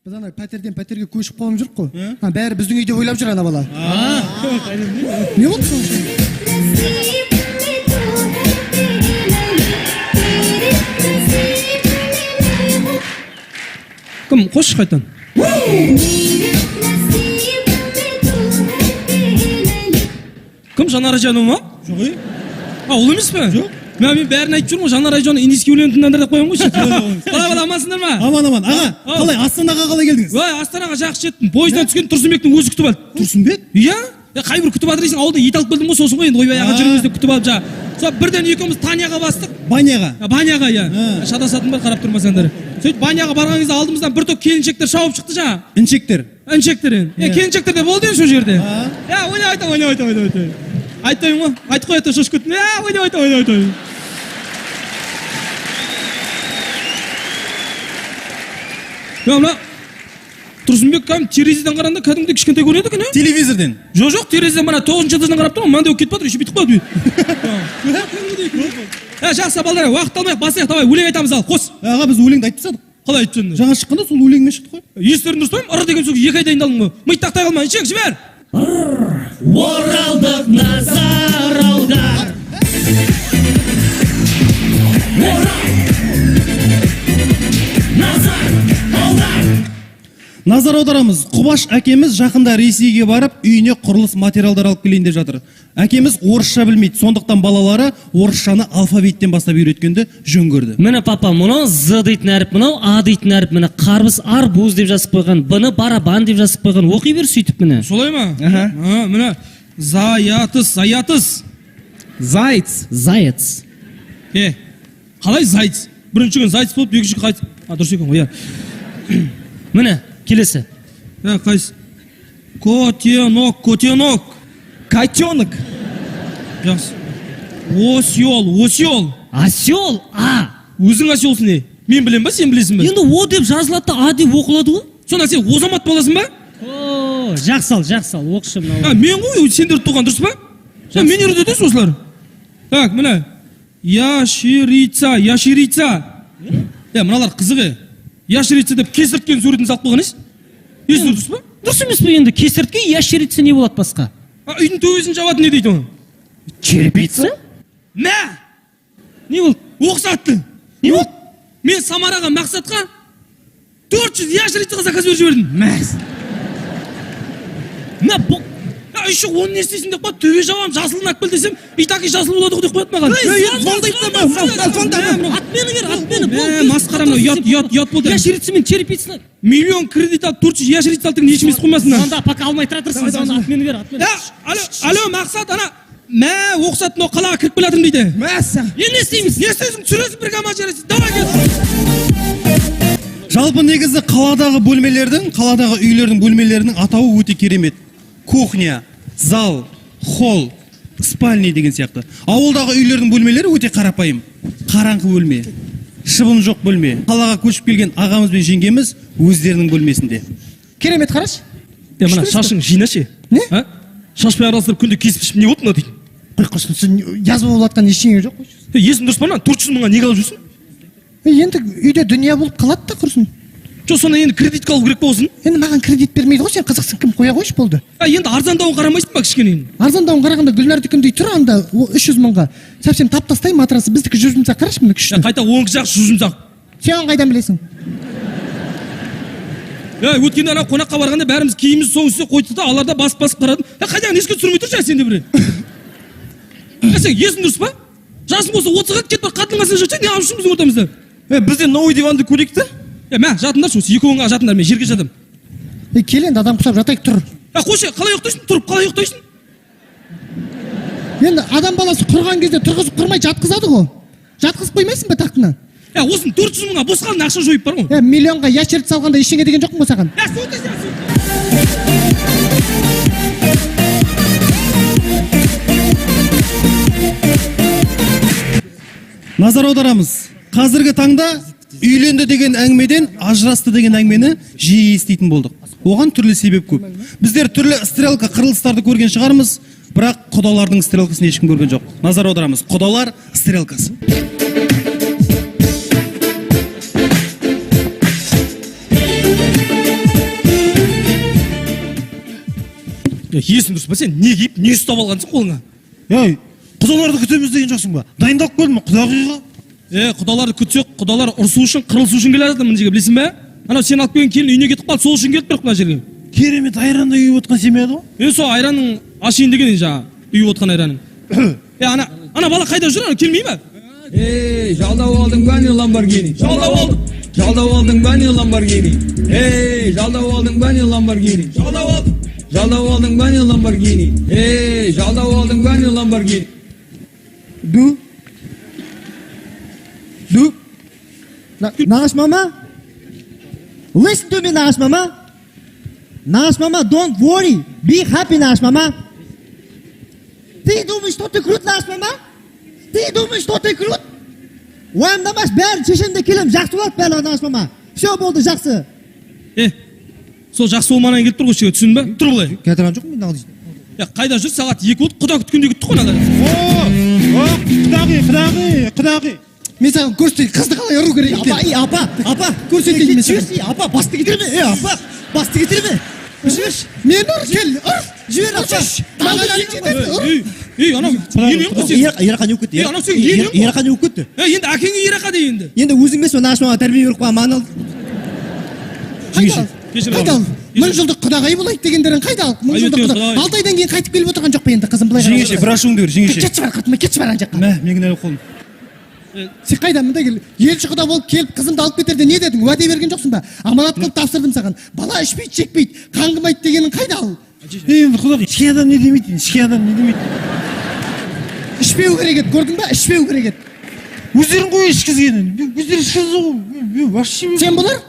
Біз ана пәтерден пәтерге көшіп қалып жүрік қой. Бәрі біздің үйде ойлап жүр ана бала. Не болды сонша? Кім қош қайтан? Кім Жанар Айжанова ма? Жоқ. Ол емес пе? Жоқ. Мен бәрін айтып жүрмін ғой, Жанар Айжанова индийский өлең тыңдандар деп қоямын ғой. Қалай амансыңдар ма? Аман. Аға, қалай Астанаға қалай келдіңіз? Ой, Астанаға жақсы жеттім. Пойыздан түскен Тұрсынбектің өзі күтіп алды. Тұрсынбек? Иә? Қай бір күтіп алды дейсің, ауылда ет алып келдім ғой, сосын ғой енді ойбай аға жүріңіз деп күтіп алып жаңа. Сол бірден екеуміз Таняға бастық. Баняға. Баняға, иә. Шатасатын бар, қарап тұрмасаңдар. Сөйтіп Баняға барған кезде алдымыздан бір топ келіншектер шауып шықты жаңа. Інчектер. Келіншектер де болды енді сол жерде. Ойна. Айтпаймын ғой. Айтып қояды шошып кеттім. Ойна. Мына Тұрсынбек кәдімгі терезеден қарағанда кәдімгідей кішкентай көрінеді екен, Телевизорден. Жоқ, терезеден мына 9-шы этаждан қарап тұрмын, мынандай болып кетіп жатыр, еще бүйтіп қалды. Жақсы балдар, уақыт алмайық, басайық, давай өлең айтамыз ал, қос. Аға, біз өлеңді айтып тастадық. Қалай айтып тастадыңдар? Жаңа шыққанда сол өлеңмен шықты ғой. Естерін дұрыс қойым, ыр деген сөз 2 ай дайындалдым ғой. Миды тақтай қалма, ішек жібер. Оралдық назар аудар. Назар аударамыз. Құбаш әкеміз жақында Ресейге барып, үйіне құрылыс материалдар алып келейін деп жатыр. Әкеміз орысша білмейді, сондықтан балалары орысшаны алфавиттен бастап үйреткенді жөн көрді. Міне папа, мынау З дейтін әріп, мынау А дейтін әріп, міне қарбыз арбуз деп жазып қойған, бұны барабан деп жазып қойған. Оқи бер сөйтіп міне. Солай ма? Міне заятыс. Заяц. Қалай зайц? Бірінші күн зайц болып, екінші күн қайт. Дұрыс екен ғой, иә. Міне, келесі. Қайсы? Котенок. Котенок. Жақсы. Осел. Осел, А. Өзің оселсың не? Мен білем ба, сен білесің ба? Енді О деп жазылады да А деп оқылады ғой. Сонда сен озамат боласың ба? Жақсал, оқышы мынау. Мен ғой, сендер туған дұрыс па? Мен үйретеді осылар. Так, міне. Яшерица. Мыналар қызығы. Яшерица деп кесірткен суретін салып қойған ес? Есі дұрыс па? Дұрыс емес пе енді? Кесіртке яшерица не болады басқа? Үйдің төбесін жабатын не дейді оны? Черепица? Мә! Не болды? Оқсатты. Не болды? Мен Самараға мақсатқа 400 яшерицаға заказ беріп жібердім. Мәз. Еще оны не істейсің деп қойып, төбе жабам, жасылын әкпел десем, итаки жасыл болады ғой деп қояды маған. Атмені. Масқара мынау, ят болды. Яшерица мен черепицаны. Миллион кредит алып, 400 яшерица алып, еш емес қоймасына. Сонда пока алмай тұра тұрсың, сонда атмені бер. Алло, мақсат, ана, оқсат, мынау қалаға кіріп келатырмын дейді. Енді не істейміз? Не істейсің? Түсіресің бір гамма жарайсың. Давай кел. Жалпы негізі қаладағы үйлердің бөлмелерінің атауы өте керемет. Кухня, зал, холл, спальня деген сияқты. Ауылдағы үйлердің бөлмелері өте қарапайым. Қараңғы бөлме, шыбын жоқ бөлме. Қалаға көшіп келген ағамыз бен жеңгеміз өздерінің бөлмесінде. Керемет қараш. Мына шашың жинашы. Не? Шашпай араластырып күнде кесіп не болды мына дейді? Қойқырсын, сен жазба болатқан ештеңе жоқ қой. Есің дұрыс па мына? 400 мыңға не қалып жүрсің? Енді үйде дүния болып қалады да құрсын. Жоқ, сонда енді кредитка алу керек болсын. Енді маған кредит бермейді ғой, сен қызықсың, кім қоя қойшы болды. Енді арзандауын қарамайсың ба кішкене? Арзандауын қарағанда Гүлнар дүкендей тұр анда 300 мыңға. Совсем тап тастай матрасы, біздікі 100 жұмсақ қарашы міне күшті. Қайта 10 жақсы 100 жұмсақ. Сен оны қайдан білесің? Өткенде ана қонаққа барғанда бәріміз киімімізді соң үстіне қойдық та, аларда басып қарадым. Қайдан еске түсірмей тұршы сенде бір. Сен есің дұрыс па? Жасың болса 30-ға кетіп бар, қатынға сен жатсаң, не алып біздің ортамызда? Бізде новый диванды көрейік та? Жатыңдар осы, екеуіңе жатыңдар, мен жерге жатам. Кел енді адам құсап жатайық, тұр. Қойшы, қалай ұйықтайсың? Тұрып қалай ұйықтайсың? Енді адам баласы құрған кезде тұрғызып құрмай жатқызады ғой. Жатқызып қоймайсың ба тақтына? Осының 400 мыңға бос қалған ақша жойып бар ғой. Миллионға яшерт салғанда ештеңе деген жоқпын ғой саған. Назар аударамыз. Қазіргі таңда үйленді деген әңгімеден ажырасты деген әңгімені жиі еститін болдық. Оған түрлі себеп көп. Біздер түрлі стрелка қырылыстарды көрген шығармыз, бірақ құдалардың стрелкасын ешкім көрген жоқ. Назар аударамыз. Құдалар стрелкасы. Есің дұрыс па сен? Не киіп, не ұстап алғансың қолыңа? ей құдаларды күтеміз деген жоқсың ба? Дайындалып келдің ба құдағиға? Құдаларды күтсек, құдалар ұрысу үшін, қырылысу үшін келе жатыр мына жерге, білесің бе? Анау сен алып келген келін үйіне кетіп қалды, сол үшін келіп тұр мына жерге. Керемет айранда үйіп отқан семья еді ғой. Сол айранның ашайын деген жаңа үйіп отқан айраның. Ана бала қайда жүр? Ана келмей ме? Жалдап алдың ба не Lamborghini? Жалдап алдым. Жалдап алдың ба не Lamborghini? Жалдап алдың ба не Lamborghini? Жалдап алдым. Жалдап алдың ба не Lamborghini? Жалдап алдың ба не Lamborghini? Du? Nash mama? Listen to me, Nash mama. Nash mama, don't worry. Be happy, Nash mama. Ты думаешь, что ты крут, Nash mama? Ты думаешь, что ты крут? Уайымдамаш, бәрін шешемде келем, жақсы болады бәрі, Nash mama. Все болды, жақсы. Сол жақсы болманан келіп тұр ғой шеге, түсін бе? Тұр былай. Кетірген жоқ мен нағыз. Қайда жүр? Сағат 2 болды, құда күткенде күтті ғой ана. Құдағи. Мен саған көрсетейін, қызды қалай ұру керек. Апа, көрсетейін мен саған. Апа, басты кетірме. Апа, басты кетірме. Жіберші. Мен ұр, кел, ұр. Жібер, апа. Анау енең ғой сен. Ерақан еуіп кетті. Анау сен енең ғой. Ерақан еуіп кетті. Енді әкеңе ерақа де енді. Енді өзің бес Nash mama тәрбие беріп қойған маған алды. Қайда ал? 1000 жылдық құдағай болайық дегендерін қайда ал? 1000 жылдық құдағай. 6 айдан кейін қайтып келіп отырған жоқ па енді қызым былай? Жеңеше бір ашуыңды бер, жеңеше. Кетші бар қатыма, кетші бар ана жаққа. Мә, мен кінәлі қолым. Сен қайда мында кел? Елші құда болып келіп қызымды алып кетерде не дедің? Уәде берген жоқсың ба? Аманат қылып тапсырдым саған. Бала ішпейді, жекпейді, қаңғымайды дегенің қайда ал? Енді құдағи, ішке адам не демейді? Ішке адам не демейді? Ішпеу керек еді, көрдің ба? Ішпеу керек еді. Өздерің ғой ішкізгенін. Өздері ішкізді ғой. Вообще. Сен болар?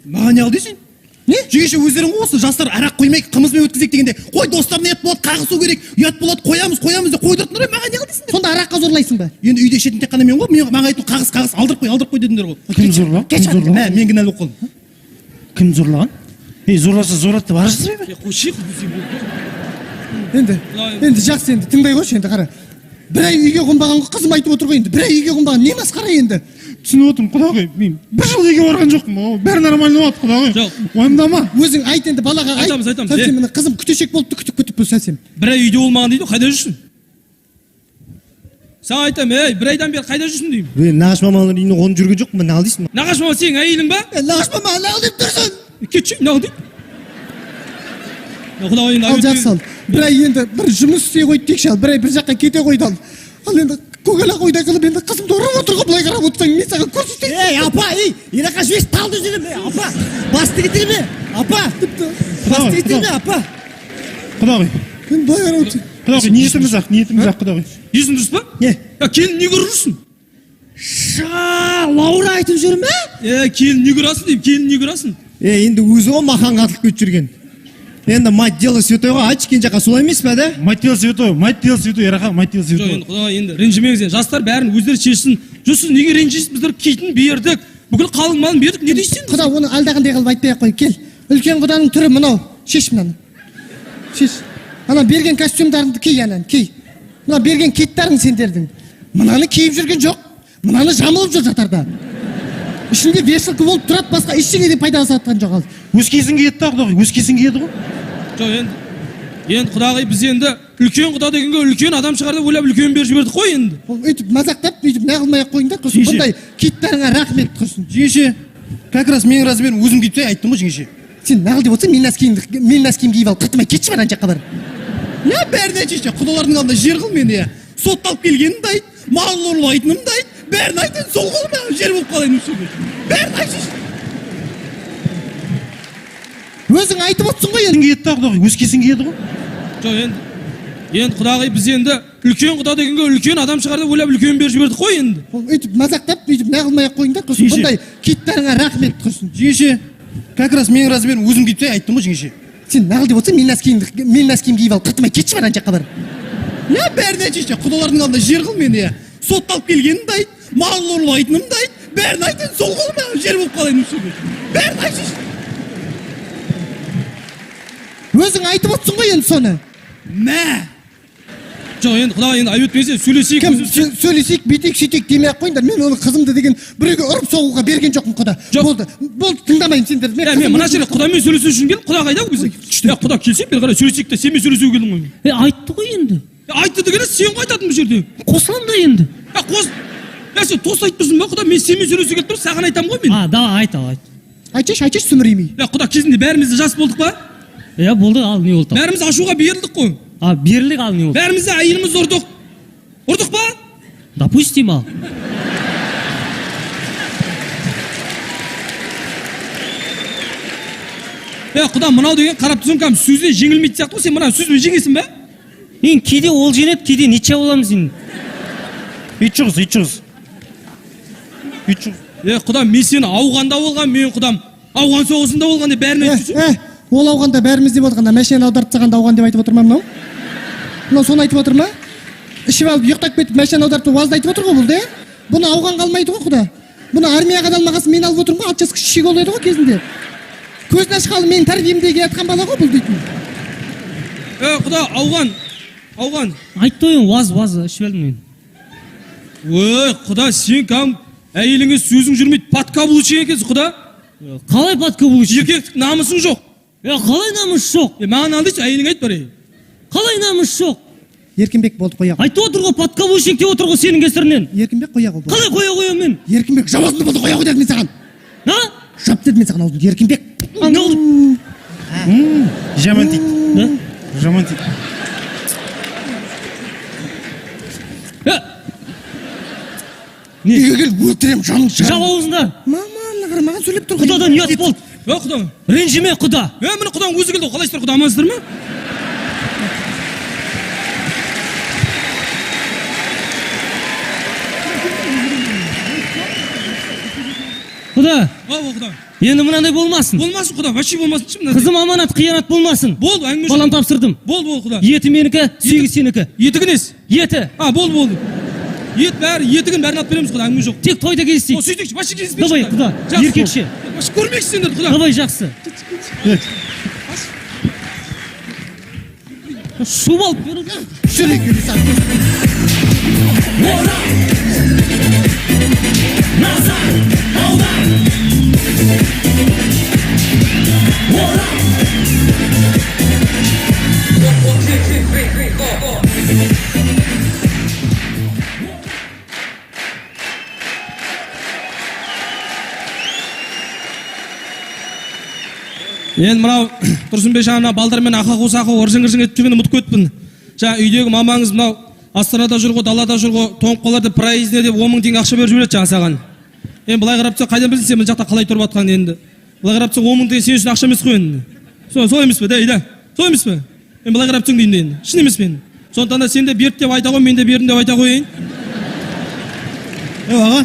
Маған не ал дейсің? Не? Жеңеше өздерің ғой осы жастар арақ қоймай қымызбен өткізейік дегенде, қой достарына ұят болады, қағысу керек, ұят болады, қоямыз деп қойдыртыңдар, маған не ал дейсіңдер? Сонда араққа зорлайсың ба? Енді үйде ішетін тек қана мен ғой, маған айту қағыс алдырып қой дедіңдер ғой. Кім зорлаған? Мә, мен кінәлі қолым. Кім зорлаған? Зорласа зорлады деп арыз ба? Қойшық. Енді жақсы енді тыңдай қойшы енді қара. Бір ай үйге қонбаған ғой, қызым айтып отыр ғой енді. Бір ай үйге қонбаған, не масқара енді? Түсініп отырмын, құдағи. Мен бір жыл үйге барған жоқпын. Бәрі нормально болады, құдағи. Жоқ. Уайымдама. Өзің айт енді балаға айт. Айтамыз. Сәлсем міне қызым күтешек болыпты, күтіп бұл сәлсем. Бір ай үйде болмаған дейді, қайда жүрсің? Саған айтам, бір айдан бері қайда жүрсің деймін. Nash mamaның үйіне қонып жүрген жоқпын, мен ал дейсің. Нағаш мама сенің әйелің ба? Nash mama ал деп тұрсың. Кетші, нағ дейді. Ал жақсы ал. Бір ай енді бір жұмыс істей қойды дейікші ал. Бір ай бір жаққа кете қойды ал. Ал енді көгала қойдай қылып енді қызымды ұрып отыр ғой, былай қарап отырсаң мен саған көрсетейін. Апа, ерақа жіберші, талды жүрме, апа. Басты кетірме, апа. Басты кетірме, апа. Құдағи. Мен былай қарап отырсаң. Құдағи, ниетіміз ақ, құдағи. Есің дұрыс па? Не? Келін не көріп жүрсің? Лаура айтып жүр ме? Келін не көрасың деймін, келін не көрасың? Енді өзі ғой мақан қатылып кетіп жүрген. Енді мать дело святойға айтшы, кен жаққа солай емес пе, да? Мать дело святой, ерақа, мать дело Жоқ, святой. енді құдай енді ренжімеңіз енді. Жастар бәрін өздері шешсін. Жүрсіз, неге ренжисіз? Біздер киітін бердік. Бүкіл қалың малын бердік. Не дейсің? Құда оны алдағандай қылып айтпай-ақ қой. Кел. Үлкен құданың түрі мынау. Шеш мынаны. Шеш. Ана берген костюмдарыңды кий, ананы кий. Мына берген киттарың сендердің. Мынаны киіп жүрген жоқ. Мынаны жамылып жүр жатарда. Ішінде вешалка болып тұрады, басқа ештеңе де пайда жасатқан жоқ ал. Өскесін киеді да, құдағи, өскесін киеді ғой. Жоқ, енді құдағи біз енді үлкен құда дегенге үлкен адам шығар деп ойлап үлкен беріп жібердік қой енді. Өйтіп мазақтап, өйтіп неғылмай-ақ қойыңдар, құрсын. Бұндай киттарыңа рахмет, құрсын. Жеңеше, как раз менің размерім өзім киіп айттым ғой, жеңеше. Сен нағыл деп отырсың, мен носкиімді киіп алып, қыртымай кетші бар ана жаққа бар. Я бәріне жеңеше, құдалардың алдында жер қыл мені, я. Сотталып келгенімді айт, мал ұрлайтынымды айт, бәрін айтын, сол қолыма жер болып қалайын үшіге. Бәрін айтшы. Өзің айтып отырсың ғой енді. Киеді да, құдағи, өскесін киеді ғой. Жоқ, енді құдағи біз енді үлкен құда дегенге үлкен адам шығар деп ойлап үлкен беріп жібердік қой енді. Өйтіп мазақтап, өйтіп неғылмай-ақ қойыңдар, құрсын. Бұндай киттарыңа рахмет, құрсын. Жеңеше, как раз менің размерім өзім киіп айттым ғой, жеңеше. Сен нағыл деп отырсың, мен носкиімді киіп алып, қыртымай кетші бар ана жаққа бар. Я бәріне жеңеше, құдалардың алдында жер қыл мені, я. Сотталып келгенімді айт, мал ұрлайтынымды айт, бәрін айтын, сол қолыма жер болып қалайын үшіге. Бәрін айтшы. Өзің айтып отырсың ғой енді соны. Мә. жоқ енді құда енді айып өтпесе сөйлесейік кім сөйлесейік бүйтейік сөйтейік демей ақ қойыңдар. Мен оны қызымды деген біреуге ұрып соғуға берген жоқпын құда. Жоқ. Болды тыңдамаймын сендерді. мен мына жерде құдамен сөйлесу үшін келдім. Құда қайда өзі? Құда келсем бері қарай сөйлесейік те сенімен сөйлесуге келдім ғой. Айтты ғой енді. Айтты дегені сен ғой айтатын бұл жерде. Қосылам да енді. Сен тос айтып тұрсың ба құда? Мен сенімен сөйлесуге келіп тұрмын, саған айтамын ғой мен. Давай айт. Айтшы сүміреймей. Құда кезінде бәріміз де жас болдық па? Болды, ал не болды? Бәріміз ашуға берілдік қой. Берілік, ал не болды? Бәріміз де әйеліміз ұрдық. Ұрдық па? Допустим, ал. Құда мынау деген қарап тұрсың кәдімгі сөзде жеңілмейді сияқты ғой. Сен мына сөзбен жеңесің бе? Кейде ол жеңеді, кейде нече боламыз енді. Ит шығыз. Құдам, мен сені ауғанда болған, мен құдам ауған соғысында болған деп бәрін айтып жүрсің. Ол ауғанда бәріміз деп отырғанда машинаны аударып тастағанда ауған деп айтып отыр ма мынау? Мынау соны айтып отыр ма? Ішіп алып ұйықтап кетіп машинаны аударып уазды айтып отыр ғой бұл да? Бұны ауған қалмайды ғой құда. Бұны армияға да алмағасын мен алып отырмын ғой, 6 жас кіші еді ғой кезінде. Көзін ашқалы менің тәрбиемде келатқан бала ғой бұл дейтін. Құда, ауған. Айтты ойын, уаз ішіп әлдім мен. Құда, сен кәм әйеліңе сөзің жүрмейді, подкаблучик екенсің құда. Қалай подкаблучик? Еркектік намысың жоқ. Қалай намыс жоқ? Маған алдыйшы, әйелің айт бар. Қалай намыс жоқ? Еркінбек болды, қоя ғой. Айтып отыр ғой, подкаблучик деп отыр ғой сенің кесірінен. Еркінбек қоя ғой. Қалай қоя қоям мен? Еркінбек жауабыңды болды, қоя ғой дедім мен саған. Жап дедім мен саған аузыңды, Еркінбек. Не oldu? Жаман дейді. Жаман дейді. Неге келіп өлтірем жаның Жап аузында. Маған сөйлеп тұр. Құдадан ұят болды. Құда. Ренжіме құда. Міне құдаң өзі келді, қалайсыздар құда, амансыздар ма? Құда. Құда. Енді мынандай болмасын. Болмасын құда, вообще болмасын. Қызым аманат, қиянат болмасын. Болды, әңгіме жоқ. Балам тапсырдым. Болды құда. Еті менікі, сүйегі сенікі. Еті несі? Еті. Болды. Етігін бәрін алып береміз құда, әңгіме жоқ. Тек тойда кездесейік. Сөйтейікші, вообще кездеспейікші. Давай құда, еркекше. Көрмейікші сендерді құда. Давай жақсы. Шу алып беру. Енді мынау тұрсынбек жаңа балдармен ақақ-осақы оржың-ыржың етіп жүргенде ұмытып кетіппін. Жаңа үйдегі мамаңыз мынау астанада жүр ғой, далада жүр ғой, тоңып қалар деп проездіне деп 10 мың теңге ақша беріп жібереді жаңа саған. Енді былай қарап тұрсаң қайдан білсін сен мына жақта қалай тұрып жатқанын енді. Былай қарап тұрсаң 10 мың теңге сен үшін ақша емес қой енді. Солай емес пе? Солай емес пе? Енді былай қарап тұрсаң деймін енді. Шын емес пе енді? Сондықтан да сен де берді деп айта ғой, мен де бердім деп айта қояйын. Аға.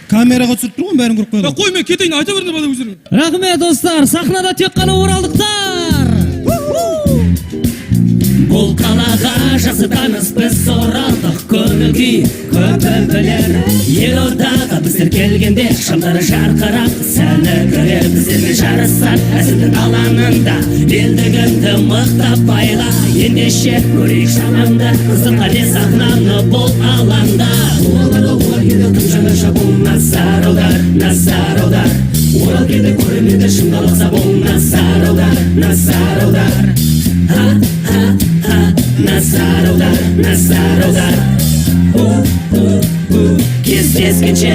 Камераға түсіріп тұр ғой, бәрін көріп қойған. Қой, мен кетейін, айта беріңдер бала өздерің. Рахмет достар, сахнада тек қана оралдықтар. Бұл қалаға жақсы таныс біз оралдық, көңіл күй көп білер. Елордаға біздер келгенде шамдары жарқырап сәні көрер. Біздермен жарысар әзілдің алаңында, белдігіңді мықтап байла. Ендеше көрейік шамаңды, қызыққа не сахнаны бұл алаңда. Елдің жаңаша бұл назар аудар. Орал келді көрерменді шыңдалықса бұл назар аудар. Назар аудар. Кездескенше